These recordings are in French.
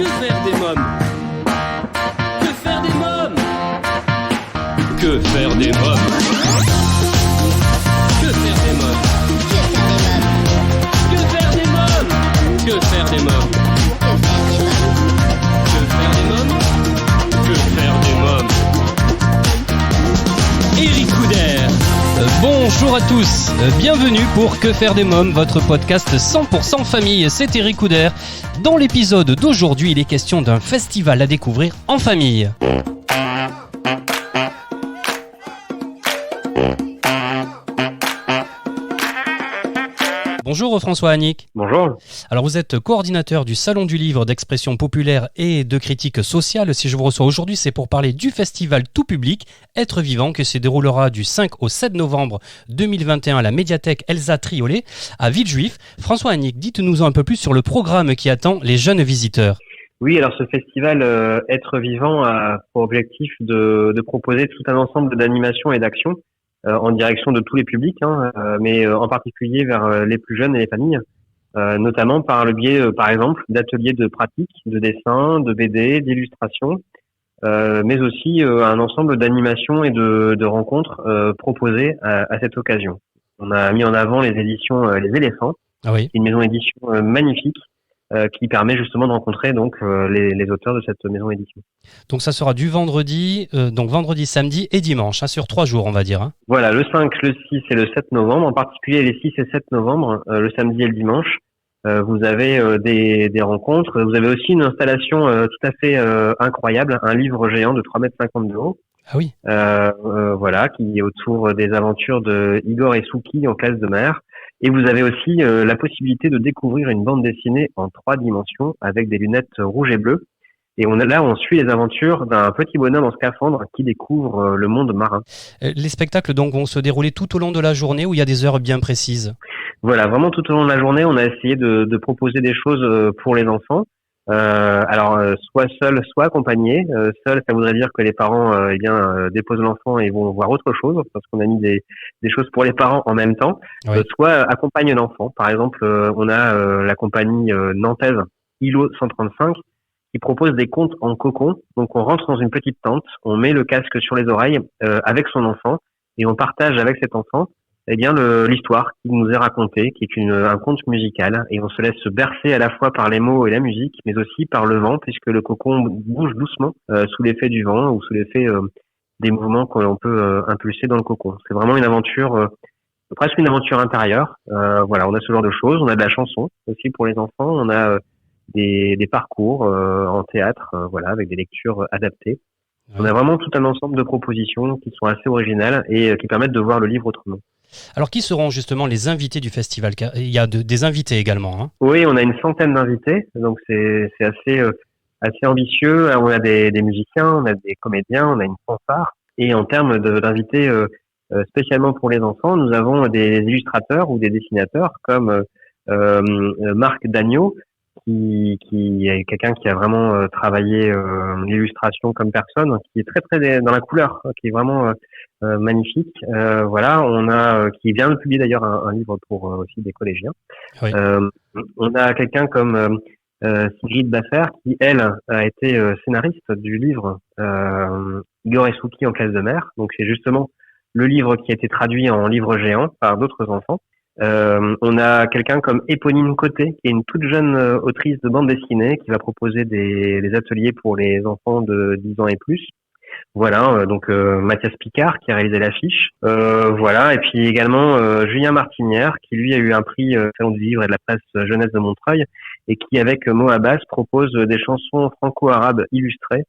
Que faire des mômes? Que faire des mômes? Que faire des mômes? Que faire des mômes? Que faire des mômes? Que faire des mômes? Que faire des mômes? Que faire des mômes? Eric Couder. Bonjour à tous, bienvenue pour Que faire des mômes, votre podcast 100% famille, c'est Eric Couder. Dans l'épisode d'aujourd'hui, il est question d'un festival à découvrir en famille. Bonjour François Annick. Bonjour. Alors vous êtes coordinateur du Salon du Livre d'expression populaire et de critique sociale. Si je vous reçois aujourd'hui, c'est pour parler du festival tout public Être Vivant qui se déroulera du 5 au 7 novembre 2021 à la médiathèque Elsa Triolet à Villejuif. François Annick, dites-nous un peu plus sur le programme qui attend les jeunes visiteurs. Oui, alors ce festival Être Vivant a pour objectif de proposer tout un ensemble d'animations et d'actions en direction de tous les publics, mais en particulier vers les plus jeunes et les familles, notamment par le biais, par exemple, d'ateliers de pratique, de dessin, de BD, d'illustration, mais aussi un ensemble d'animations et de rencontres proposées à cette occasion. On a mis en avant les éditions Les Éléphants, une maison d'édition magnifique, qui permet justement de rencontrer donc les auteurs de cette maison d'édition. Donc ça sera du vendredi, vendredi, samedi et dimanche, sur 3 jours on va dire. Voilà, le 5, le 6 et le 7 novembre, en particulier les 6 et 7 novembre, le samedi et le dimanche, vous avez des rencontres, vous avez aussi une installation tout à fait incroyable, un livre géant de 3,50 m de haut. Ah oui. Voilà, qui est autour des aventures de Igor et Souki en classe de mer. Et vous avez aussi la possibilité de découvrir une bande dessinée en 3 dimensions avec des lunettes rouges et bleues. Et on suit les aventures d'un petit bonhomme en scaphandre qui découvre le monde marin. Les spectacles donc vont se dérouler tout au long de la journée ou il y a des heures bien précises? Voilà, vraiment tout au long de la journée, on a essayé de proposer des choses pour les enfants. Soit seul, soit accompagné. Seul, ça voudrait dire que les parents déposent l'enfant et vont voir autre chose, parce qu'on a mis des choses pour les parents en même temps. Oui. Soit accompagne l'enfant. Par exemple, on a la compagnie nantaise ILO 135 qui propose des contes en cocon. Donc on rentre dans une petite tente, on met le casque sur les oreilles avec son enfant et on partage avec cet enfant l'histoire qui nous est racontée, qui est un conte musical, et on se laisse bercer à la fois par les mots et la musique, mais aussi par le vent, puisque le cocon bouge doucement sous l'effet du vent ou sous l'effet des mouvements qu'on peut impulser dans le cocon. C'est vraiment une aventure, presque une aventure intérieure. Voilà, on a ce genre de choses, on a de la chanson aussi pour les enfants, on a des parcours en théâtre, avec des lectures adaptées. Oui. On a vraiment tout un ensemble de propositions qui sont assez originales et qui permettent de voir le livre autrement. Alors, qui seront justement les invités du festival? Il y a des invités également. Oui, on a une centaine d'invités, donc c'est assez ambitieux. On a des musiciens, on a des comédiens, on a une fanfare. Et en termes d'invités spécialement pour les enfants, nous avons des illustrateurs ou des dessinateurs comme Marc Dagneau, qui est quelqu'un qui a vraiment travaillé l'illustration comme personne, qui est très très dans la couleur, qui est vraiment magnifique. On a qui vient de publier d'ailleurs un livre pour aussi des collégiens. Oui. On a quelqu'un comme Sigrid Baffer qui elle a été scénariste du livre Igor et Souki en classe de mer. Donc c'est justement le livre qui a été traduit en livre géant par d'autres enfants. On a quelqu'un comme Éponine Côté, qui est une toute jeune autrice de bande dessinée, qui va proposer des ateliers pour les enfants de 10 ans et plus. Voilà, donc Mathias Picard qui a réalisé l'affiche. Et puis également Julien Martinière, qui lui a eu un prix Salon du Livre et de la Presse Jeunesse de Montreuil, et qui avec Mo Abbas propose des chansons franco-arabes illustrées.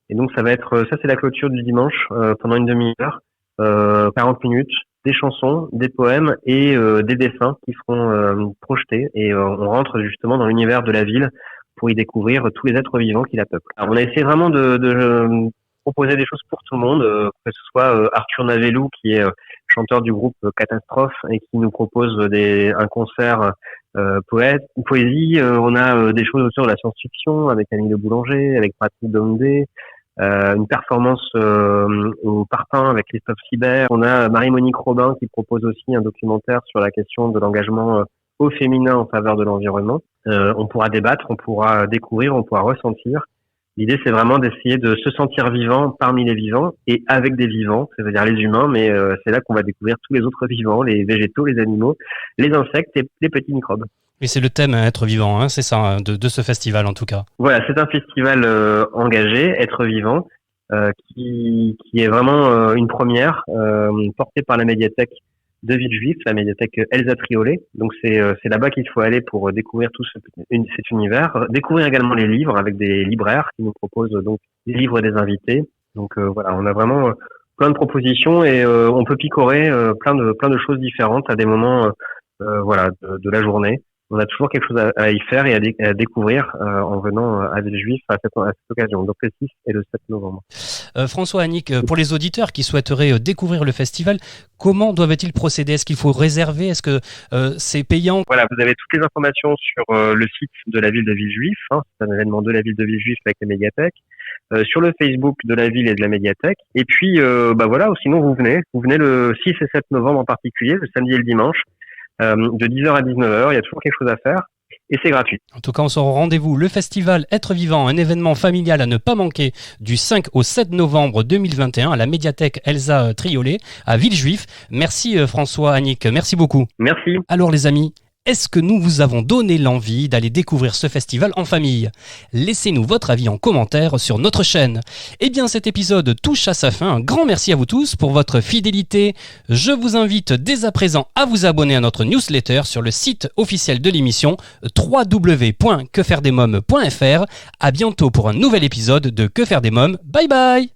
Et donc ça c'est la clôture du dimanche pendant une demi-heure, 40 minutes. Des chansons, des poèmes et des dessins qui seront projetés, et on rentre justement dans l'univers de la ville pour y découvrir tous les êtres vivants qui la peuplent. Alors, on a essayé vraiment de proposer des choses pour tout le monde, que ce soit Arthur Navellou qui est chanteur du groupe Catastrophe et qui nous propose un concert poésie. On a des choses autour de la science-fiction avec Annie Le Boulanger, avec Patrick Domdé. Une performance au Parpaing avec Christophe Sibert. On a Marie-Monique Robin qui propose aussi un documentaire sur la question de l'engagement au féminin en faveur de l'environnement. On pourra débattre, on pourra découvrir, on pourra ressentir. L'idée, c'est vraiment d'essayer de se sentir vivant parmi les vivants et avec des vivants, c'est-à-dire les humains, mais c'est là qu'on va découvrir tous les autres vivants, les végétaux, les animaux, les insectes et les petits microbes. Et c'est le thème, être vivant, hein, c'est ça, hein, de ce festival en tout cas. Voilà, c'est un festival engagé, être vivant, qui est vraiment une première, portée par la médiathèque de Villejuif, la médiathèque Elsa Triolet. Donc c'est là-bas qu'il faut aller pour découvrir tout cet univers, découvrir également les livres avec des libraires qui nous proposent donc des livres et des invités. Donc voilà, on a vraiment plein de propositions et on peut picorer plein de choses différentes à des moments de la journée. On a toujours quelque chose à y faire et à découvrir en venant à Villejuif à cette occasion, donc le 6 et le 7 novembre. François, Annick, pour les auditeurs qui souhaiteraient découvrir le festival, comment doivent-ils procéder ? Est-ce qu'il faut réserver ? Est-ce que c'est payant ? Voilà, vous avez toutes les informations sur le site de la ville de Villejuif. C'est un événement de la ville de Villejuif avec la médiathèque. Sur le Facebook de la ville et de la médiathèque. Et puis, sinon vous venez le 6 et 7 novembre en particulier, le samedi et le dimanche. De 10h à 19h, il y a toujours quelque chose à faire et c'est gratuit. En tout cas, on sera au rendez-vous. Le festival Être Vivant, un événement familial à ne pas manquer du 5 au 7 novembre 2021 à la médiathèque Elsa Triolet à Villejuif. Merci François, Annick, merci beaucoup. Merci. Alors les amis, est-ce que nous vous avons donné l'envie d'aller découvrir ce festival en famille ? Laissez-nous votre avis en commentaire sur notre chaîne. Eh bien, cet épisode touche à sa fin. Un grand merci à vous tous pour votre fidélité. Je vous invite dès à présent à vous abonner à notre newsletter sur le site officiel de l'émission www.quefairedesmoms.fr. À bientôt pour un nouvel épisode de Que faire des mômes. Bye bye.